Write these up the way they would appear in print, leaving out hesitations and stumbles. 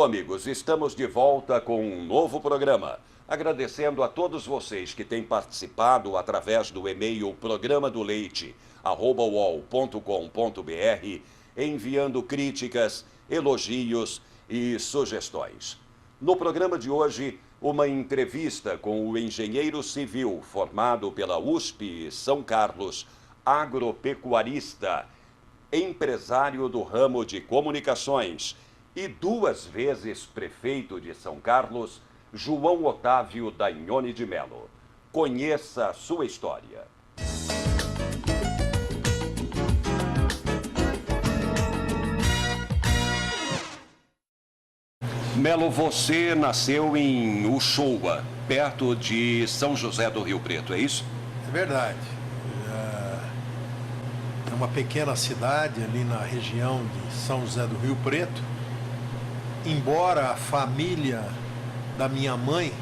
Alô, amigos, estamos de volta com um novo programa. Agradecendo a todos vocês que têm participado através do e-mail programadoleite@uol.com.br, enviando críticas, elogios e sugestões. No programa de hoje, uma entrevista com o engenheiro civil formado pela USP São Carlos, agropecuarista, empresário do ramo de comunicações e 2 vezes prefeito de São Carlos, João Otávio Dagnoni de Mello. Conheça a sua história. Mello, você nasceu em Uchoa, perto de São José do Rio Preto, é isso? É verdade. É uma pequena cidade ali na região de São José do Rio Preto. Embora a família da minha mãe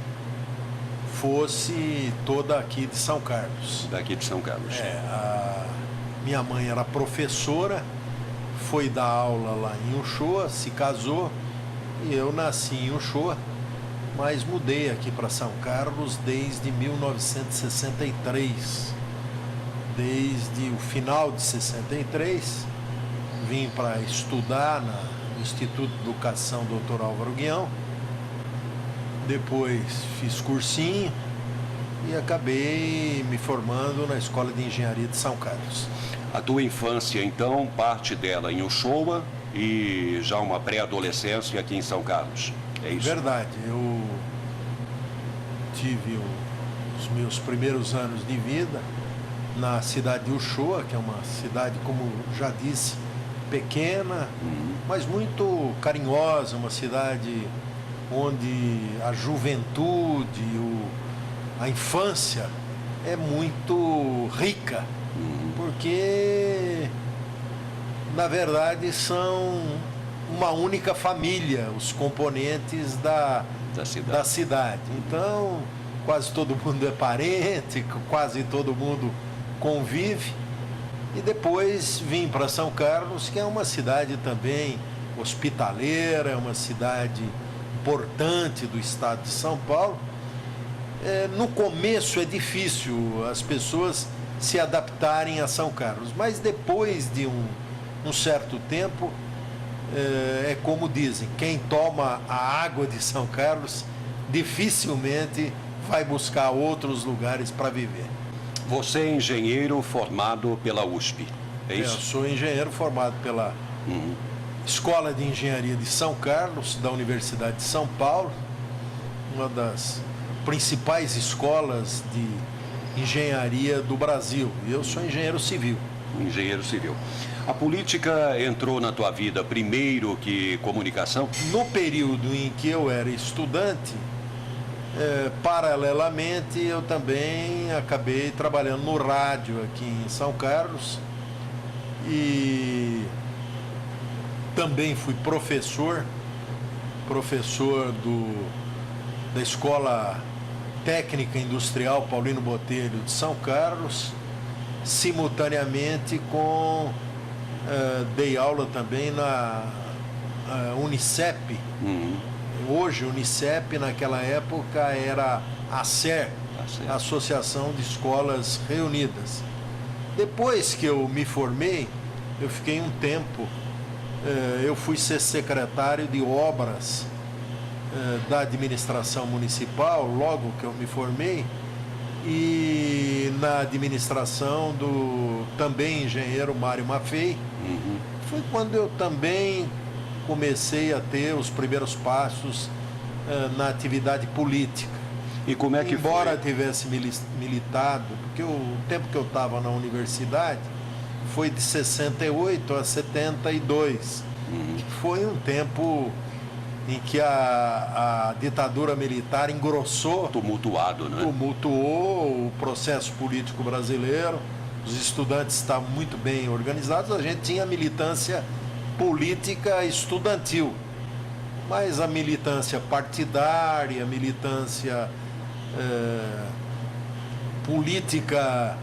fosse toda aqui de São Carlos. Daqui de São Carlos. Minha mãe era professora, foi dar aula lá em Uchoa, se casou e eu nasci em Uchoa, mas mudei aqui para São Carlos desde 1963. Desde o final de 63, vim para estudar no Instituto de Educação Dr. Álvaro Guião. Depois fiz cursinho e acabei me formando na Escola de Engenharia de São Carlos. A tua infância, então, parte dela em Uchoa e já uma pré-adolescência aqui em São Carlos, é isso? Verdade. Eu tive os meus primeiros anos de vida na cidade de Uchoa, que é uma cidade, como já disse, pequena, mas muito carinhosa, uma cidade onde a juventude, a infância é muito rica, porque, na verdade, são uma única família, os componentes da cidade. Então, quase todo mundo é parente, quase todo mundo convive. E depois vim para São Carlos, que é uma cidade também hospitaleira, é uma cidade importante do estado de São Paulo. No começo é difícil as pessoas se adaptarem a São Carlos, mas depois de um certo tempo, é como dizem, quem toma a água de São Carlos dificilmente vai buscar outros lugares para viver. Você é engenheiro formado pela USP, é isso? Eu sou engenheiro formado pela Escola de Engenharia de São Carlos, da Universidade de São Paulo, uma das principais escolas de engenharia do Brasil. Eu sou engenheiro civil. Engenheiro civil. A política entrou na tua vida primeiro que comunicação? No período em que eu era estudante, paralelamente, eu também acabei trabalhando no rádio aqui em São Carlos e também fui professor da Escola Técnica Industrial Paulino Botelho de São Carlos, simultaneamente dei aula também na Unicep. Hoje, Unicep, naquela época, era a ACER, a Associação de Escolas Reunidas. Depois que eu me formei, eu fiquei um tempo, eu fui ser secretário de obras da administração municipal, logo que eu me formei, e na administração do também engenheiro Mário Maffei. Foi quando eu também comecei a ter os primeiros passos na atividade política. E como é que Embora foi? tivesse militado, porque o tempo que eu estava na universidade foi de 68 a 72, que foi um tempo em que a ditadura militar engrossou, Tumultuado, né? tumultuou o processo político brasileiro. Os estudantes estavam muito bem organizados, a gente tinha militância política estudantil, mas a militância partidária, a militância política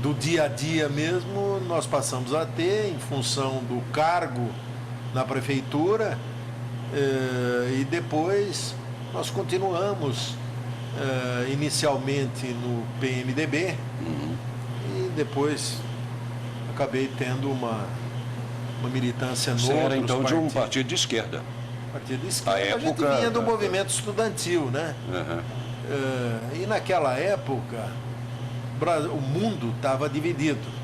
do dia a dia mesmo, nós passamos a ter em função do cargo na prefeitura E depois nós continuamos inicialmente no PMDB e depois acabei tendo uma militância no Você era outros então partidos. de um partido de esquerda. Partido de esquerda. A A gente época vinha do movimento estudantil, né? E naquela época o mundo estava dividido.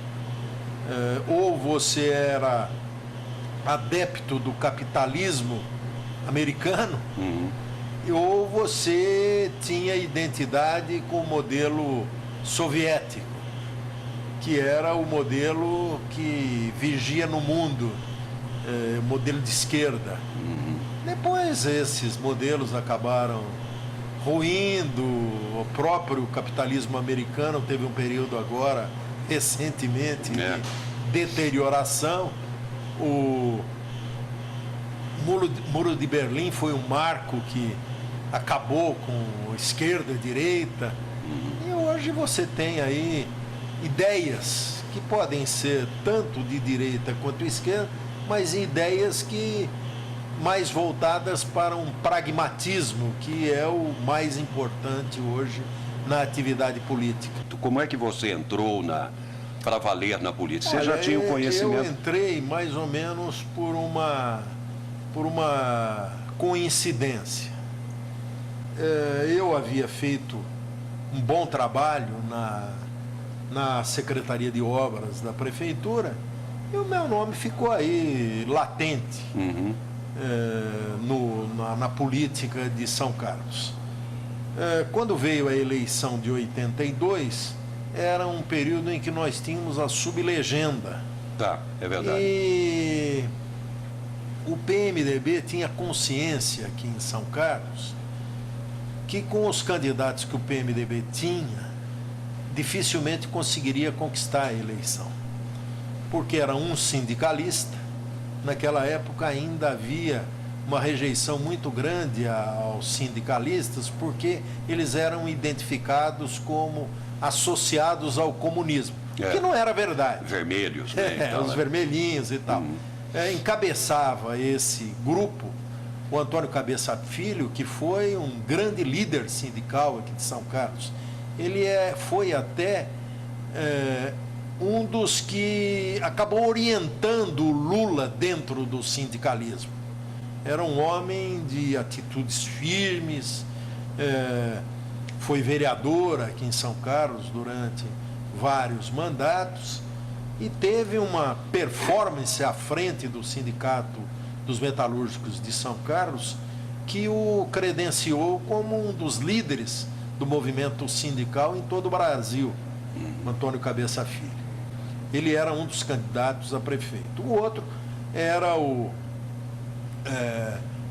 Ou você era adepto do capitalismo americano, ou você tinha identidade com o modelo soviético, que era o modelo que vigia no mundo, modelo de esquerda. Depois esses modelos acabaram ruindo, o próprio capitalismo americano teve um período agora, recentemente, de deterioração. O Muro de Berlim foi um marco que acabou com esquerda e direita. E hoje você tem aí ideias que podem ser tanto de direita quanto de esquerda, mas ideias que mais voltadas para um pragmatismo, que é o mais importante hoje na atividade política. Como é que você entrou para valer na política? Você já tinha o conhecimento? Eu entrei mais ou menos por uma coincidência. Eu havia feito um bom trabalho na Secretaria de Obras da Prefeitura e o meu nome ficou aí latente na política de São Carlos. Quando veio a eleição de 82, era um período em que nós tínhamos a sublegenda. Tá, é verdade. E o PMDB tinha consciência aqui em São Carlos que com os candidatos que o PMDB tinha, dificilmente conseguiria conquistar a eleição. Porque era um sindicalista, naquela época ainda havia uma rejeição muito grande aos sindicalistas, porque eles eram identificados como associados ao comunismo, que não era verdade. Vermelhos, né? Os vermelhinhos e tal. Encabeçava esse grupo o Antônio Cabeça Filho, que foi um grande líder sindical aqui de São Carlos. Ele foi até um dos que acabou orientando o Lula dentro do sindicalismo. Era um homem de atitudes firmes, foi vereador aqui em São Carlos durante vários mandatos e teve uma performance à frente do Sindicato dos Metalúrgicos de São Carlos que o credenciou como um dos líderes do movimento sindical em todo o Brasil, Antônio Cabeça Filho. Ele era um dos candidatos a prefeito. O outro era o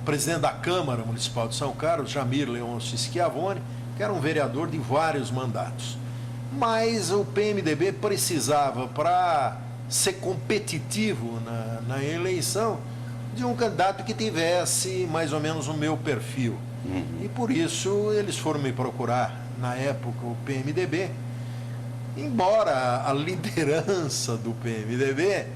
presidente da Câmara Municipal de São Carlos, Jamir Leôncio Schiavone, que era um vereador de vários mandatos. Mas o PMDB precisava, para ser competitivo na eleição, de um candidato que tivesse mais ou menos o meu perfil. E por isso eles foram me procurar, na época, o PMDB, embora a liderança do PMDB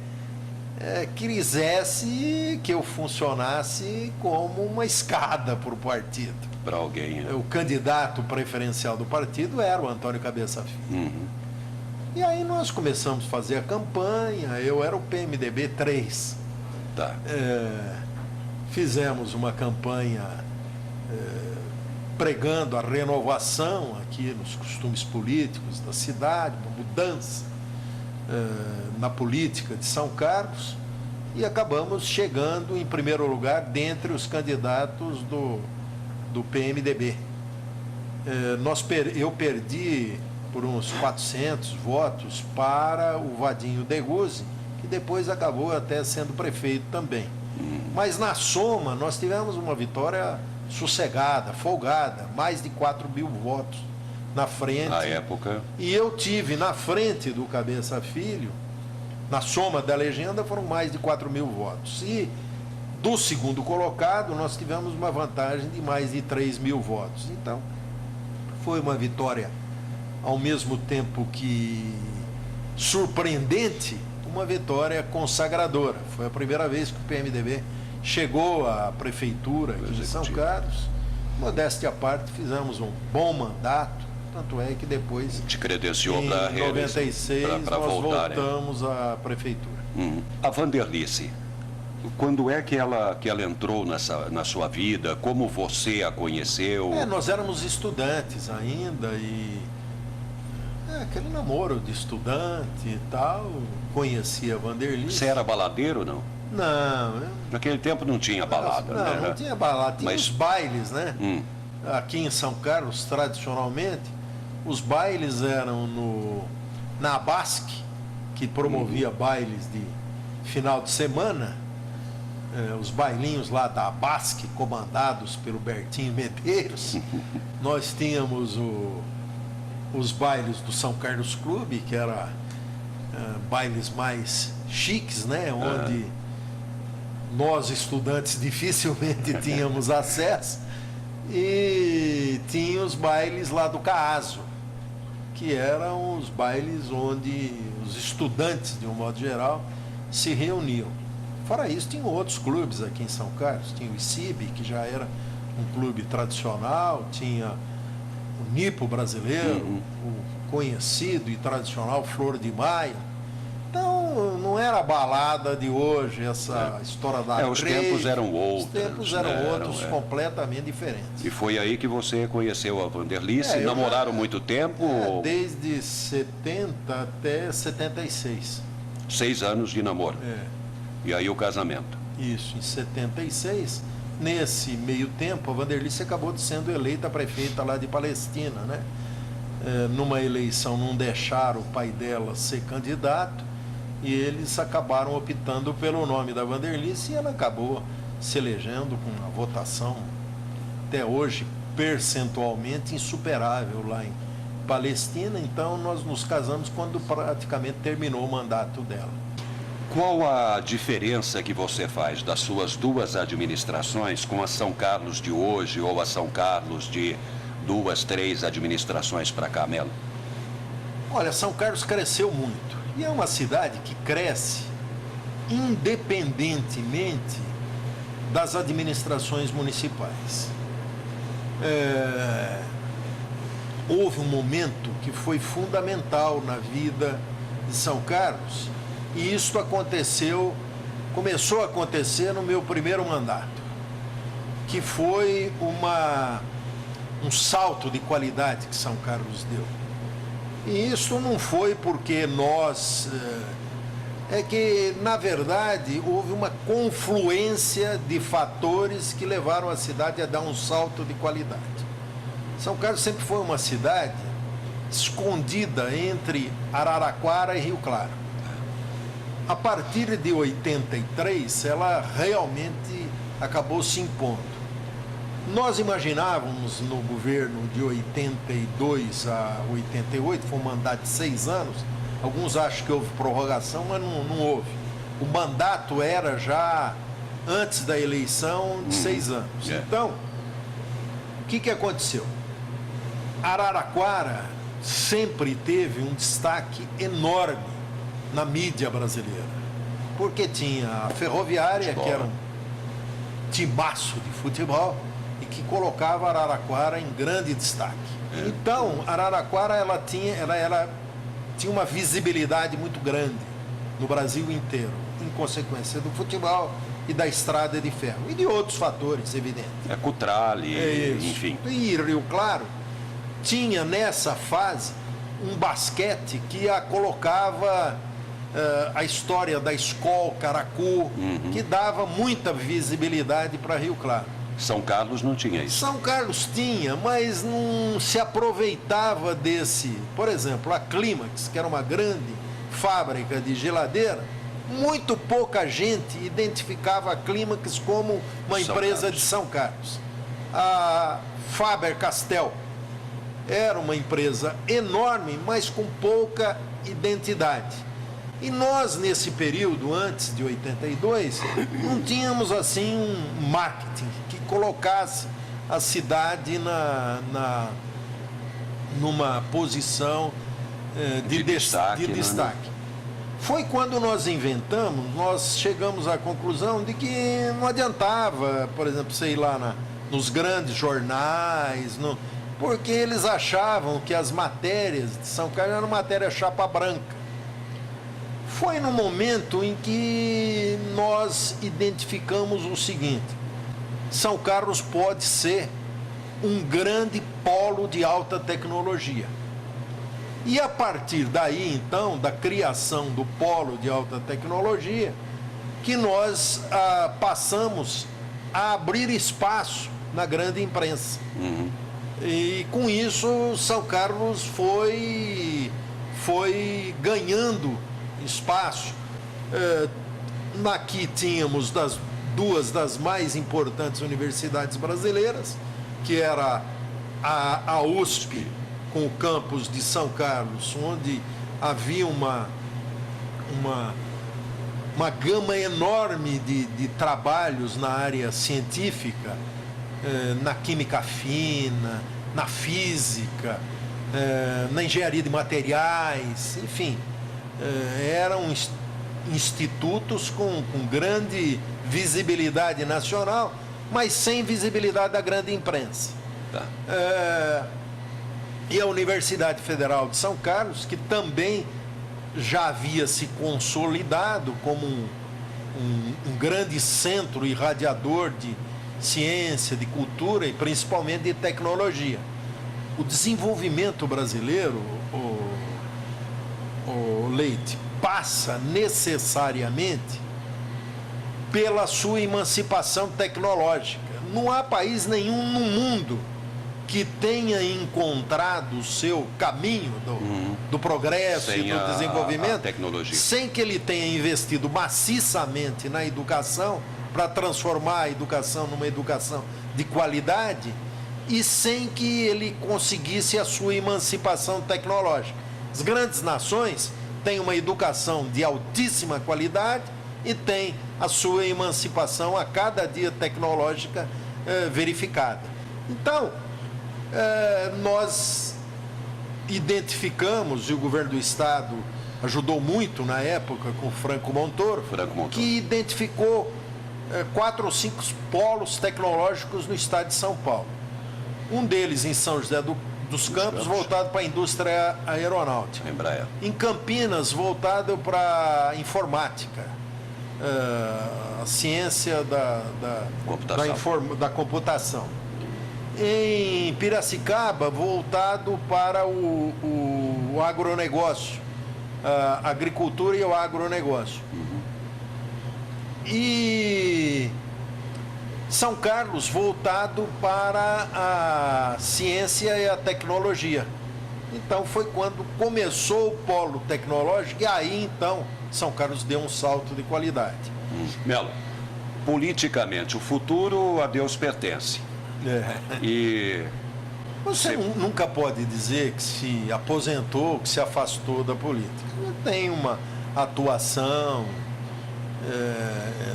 quisesse que eu funcionasse como uma escada para o partido. Para alguém. O candidato preferencial do partido era o Antônio Cabeça Filho. E aí nós começamos a fazer a campanha, eu era o PMDB 3. Tá. Fizemos uma campanha pregando a renovação aqui nos costumes políticos da cidade, uma mudança na política de São Carlos e acabamos chegando em primeiro lugar dentre os candidatos do PMDB. Eu perdi por uns 400 votos para o Vadinho Deguzi, que depois acabou até sendo prefeito também. Mas na soma nós tivemos uma vitória sossegada, folgada, mais de 4.000 votos na frente. Na época. E eu tive na frente do Cabeça Filho, na soma da legenda, foram mais de 4.000 votos. E do segundo colocado, nós tivemos uma vantagem de mais de 3.000 votos. Então, foi uma vitória, ao mesmo tempo que surpreendente, uma vitória consagradora. Foi a primeira vez que o PMDB chegou à prefeitura aqui em São Carlos. Modéstia à parte, fizemos um bom mandato, tanto é que depois, te credenciou em para 96, para nós voltar, voltamos à prefeitura. A Vanderlice, quando é que ela entrou na sua vida? Como você a conheceu? Nós éramos estudantes ainda e aquele namoro de estudante e tal, conhecia a Vanderlice. Você era baladeiro ou não? Não. Naquele tempo não tinha balada, não, né? Não tinha balada, tinha os bailes, né? Aqui em São Carlos, tradicionalmente, os bailes eram na Abasc, que promovia bailes de final de semana, os bailinhos lá da Abasc, comandados pelo Bertinho Medeiros. Nós tínhamos os bailes do São Carlos Clube, que era bailes mais chiques, né? Onde nós, estudantes, dificilmente tínhamos acesso. E tinha os bailes lá do Caaso, que eram os bailes onde os estudantes, de um modo geral, se reuniam. Fora isso, tinha outros clubes aqui em São Carlos. Tinha o ICIB, que já era um clube tradicional, tinha o Nipo brasileiro, o conhecido e tradicional Flor de Maio. Então, não era a balada de hoje, essa história da os tempos eram outros. Os tempos eram outros, completamente diferentes. E foi aí que você conheceu a Vanderlice? Namoraram muito tempo? Desde 70 até 76. 6 anos de namoro. E aí o casamento. Isso, em 76. Nesse meio tempo, a Vanderlice acabou sendo eleita prefeita lá de Palestina, né? Numa eleição não deixaram o pai dela ser candidato e eles acabaram optando pelo nome da Vanderlice e ela acabou se elegendo com uma votação até hoje percentualmente insuperável lá em Palestina. Então nós nos casamos quando praticamente terminou o mandato dela. Qual a diferença que você faz das suas duas administrações com a São Carlos de hoje ou a São Carlos de 2, 3 administrações para cá, Melo? Olha, São Carlos cresceu muito. E é uma cidade que cresce independentemente das administrações municipais. Houve um momento que foi fundamental na vida de São Carlos, e isso começou a acontecer no meu primeiro mandato, que foi um salto de qualidade que São Carlos deu. E isso não foi porque nós... É que, na verdade, houve uma confluência de fatores que levaram a cidade a dar um salto de qualidade. São Carlos sempre foi uma cidade escondida entre Araraquara e Rio Claro. A partir de 83, ela realmente acabou se impondo. Nós imaginávamos no governo de 82 a 88, foi um mandato de 6 anos, alguns acham que houve prorrogação, mas não houve. O mandato era já antes da eleição de 6 anos. Então, o que aconteceu? Araraquara sempre teve um destaque enorme na mídia brasileira, porque tinha a Ferroviária, que era um timaço de futebol, e que colocava Araraquara em grande destaque. Então, Araraquara ela tinha uma visibilidade muito grande no Brasil inteiro, em consequência do futebol e da estrada de ferro, e de outros fatores, evidente. Cutrale, enfim. E Rio Claro tinha, nessa fase, um basquete que a colocava a história da Skol, Caracu, que dava muita visibilidade para Rio Claro. São Carlos não tinha isso. São Carlos tinha, mas não se aproveitava desse. Por exemplo, a Clímax, que era uma grande fábrica de geladeira, muito pouca gente identificava a Clímax como uma empresa de São Carlos. A Faber-Castell era uma empresa enorme, mas com pouca identidade. E nós, nesse período, antes de 82, não tínhamos assim um marketing que colocasse a cidade numa posição de destaque. Foi quando nós inventamos, nós chegamos à conclusão de que não adiantava, por exemplo, sei lá, nos grandes jornais, porque eles achavam que as matérias de São Carlos eram matéria chapa branca. Foi no momento em que nós identificamos o seguinte: São Carlos pode ser um grande polo de alta tecnologia. E a partir daí, então, da criação do polo de alta tecnologia, que nós passamos a abrir espaço na grande imprensa. Uhum. E com isso, São Carlos foi ganhando espaço. Aqui tínhamos duas das mais importantes universidades brasileiras, que era a USP, com o campus de São Carlos, onde havia uma gama enorme de trabalhos na área científica, na química fina, na física, na engenharia de materiais, enfim, eram institutos com grande visibilidade nacional, mas sem visibilidade da grande imprensa. Tá. E a Universidade Federal de São Carlos, que também já havia se consolidado como um grande centro irradiador de ciência, de cultura e principalmente de tecnologia. O desenvolvimento brasileiro, o Leite, passa necessariamente pela sua emancipação tecnológica. Não há país nenhum no mundo que tenha encontrado o seu caminho do progresso e do desenvolvimento sem que ele tenha investido maciçamente na educação para transformar a educação numa educação de qualidade e sem que ele conseguisse a sua emancipação tecnológica. As grandes nações têm uma educação de altíssima qualidade e têm a sua emancipação a cada dia tecnológica verificada. Então, nós identificamos, e o governo do estado ajudou muito na época com Franco Montoro, que identificou 4 ou 5 polos tecnológicos no estado de São Paulo. Um deles em São José dos Campos, voltado para a indústria aeronáutica. Embraer. Em Campinas, voltado para a informática, a ciência da computação. Em Piracicaba, voltado para o agronegócio, a agricultura e o agronegócio. Uhum. E São Carlos, voltado para a ciência e a tecnologia. Então, foi quando começou o polo tecnológico e aí, então, São Carlos deu um salto de qualidade. Melo, politicamente, o futuro a Deus pertence. E você nunca pode dizer que se aposentou, que se afastou da política. Tem uma atuação,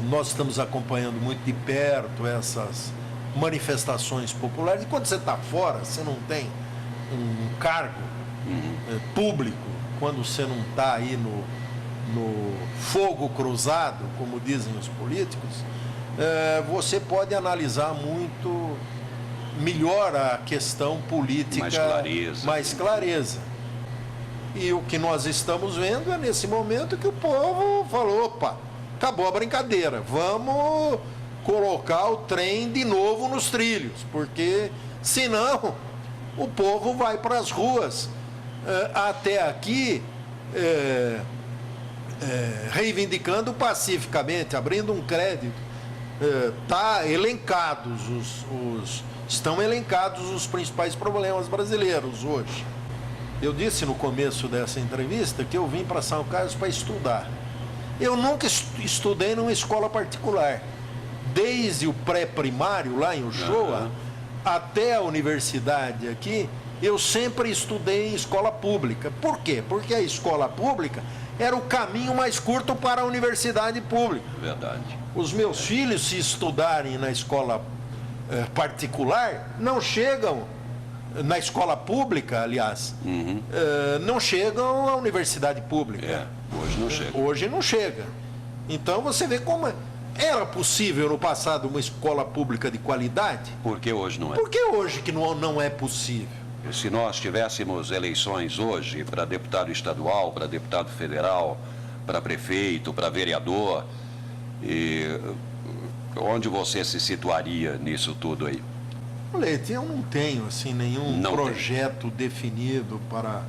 nós estamos acompanhando muito de perto essas manifestações populares. E quando você está fora, você não tem um cargo público, quando você não está aí no fogo cruzado, como dizem os políticos, você pode analisar muito melhor a questão política, mais clareza. E o que nós estamos vendo é nesse momento que o povo falou: opa, acabou a brincadeira, vamos colocar o trem de novo nos trilhos, porque senão o povo vai para as ruas. Até aqui, reivindicando pacificamente, abrindo um crédito. Estão elencados os principais problemas brasileiros hoje. Eu disse no começo dessa entrevista que eu vim para São Carlos para estudar. Eu nunca estudei numa escola particular. Desde o pré-primário, lá em Uchoa, até a universidade aqui, eu sempre estudei em escola pública. Por quê? Porque a escola pública era o caminho mais curto para a universidade pública. Verdade. Os meus filhos, se estudarem na escola particular, não chegam, na escola pública, aliás, não chegam à universidade pública. Hoje não chega. Hoje não chega. Então você vê como era possível no passado uma escola pública de qualidade. Por que hoje não é? Por que hoje que não é possível? Se nós tivéssemos eleições hoje para deputado estadual, para deputado federal, para prefeito, para vereador, onde você se situaria nisso tudo aí? Leite, eu não tenho assim nenhum projeto definido para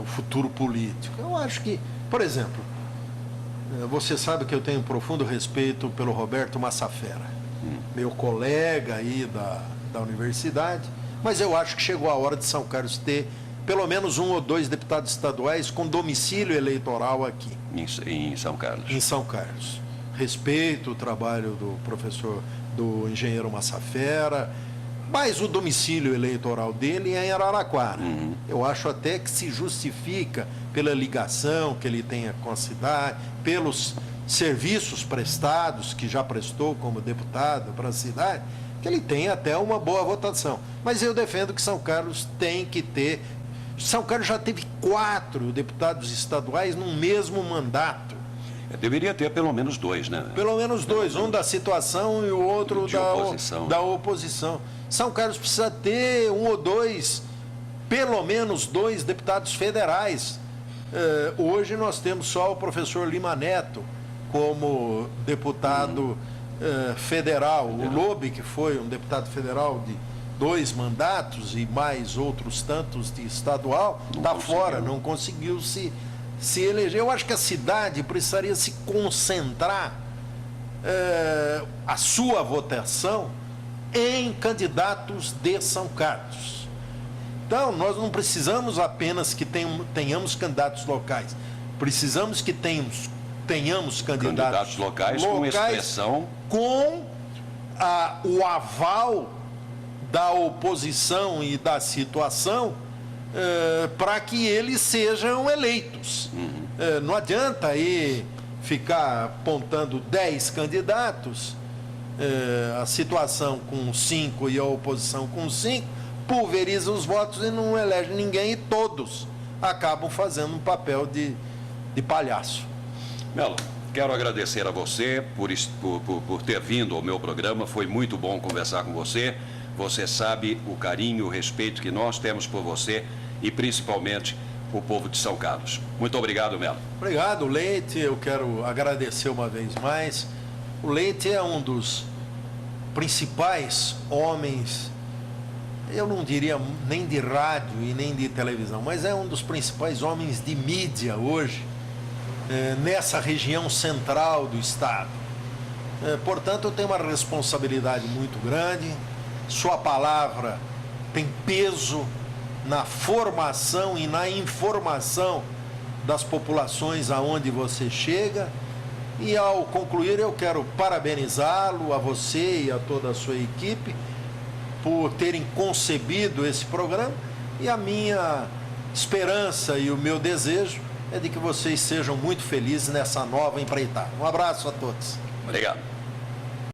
o futuro político. Eu acho que, por exemplo, você sabe que eu tenho um profundo respeito pelo Roberto Massafera, meu colega aí da universidade, mas eu acho que chegou a hora de São Carlos ter pelo menos 1 ou 2 deputados estaduais com domicílio eleitoral aqui. Em São Carlos. Em São Carlos. Respeito o trabalho do professor, do engenheiro Massafera, mas o domicílio eleitoral dele é em Araraquara. Eu acho até que se justifica pela ligação que ele tenha com a cidade, pelos serviços prestados, que já prestou como deputado para a cidade, que ele tenha até uma boa votação. Mas eu defendo que São Carlos tem que ter... São Carlos já teve 4 deputados estaduais num mesmo mandato. Deveria ter pelo menos 2, né? Pelo menos 2, um da situação e o outro da oposição. São Carlos precisa ter 1 ou 2, pelo menos 2 deputados federais. Hoje nós temos só o professor Lima Neto como deputado federal. O Lobe, que foi um deputado federal de 2 mandatos e mais outros tantos de estadual, está fora, não conseguiu se eleger. Eu acho que a cidade precisaria se concentrar a sua votação em candidatos de São Carlos. Então, nós não precisamos apenas que tenhamos candidatos locais, precisamos que tenhamos candidatos locais com expressão, com o aval da oposição e da situação, para que eles sejam eleitos. Não adianta aí ficar apontando 10 candidatos, a situação com 5 e a oposição com 5, pulveriza os votos e não elege ninguém, e todos acabam fazendo um papel de palhaço. Melo, quero agradecer a você por ter vindo ao meu programa, foi muito bom conversar com você. Você sabe o carinho, o respeito que nós temos por você e principalmente o povo de São Carlos. Muito obrigado, Melo. Obrigado, Leite. Eu quero agradecer uma vez mais. O Leite é um dos principais homens, eu não diria nem de rádio e nem de televisão, mas é um dos principais homens de mídia hoje, nessa região central do estado. Portanto, eu tenho uma responsabilidade muito grande. Sua palavra tem peso na formação e na informação das populações aonde você chega. E ao concluir, eu quero parabenizá-lo, a você e a toda a sua equipe, por terem concebido esse programa. E a minha esperança e o meu desejo é de que vocês sejam muito felizes nessa nova empreitada. Um abraço a todos. Obrigado.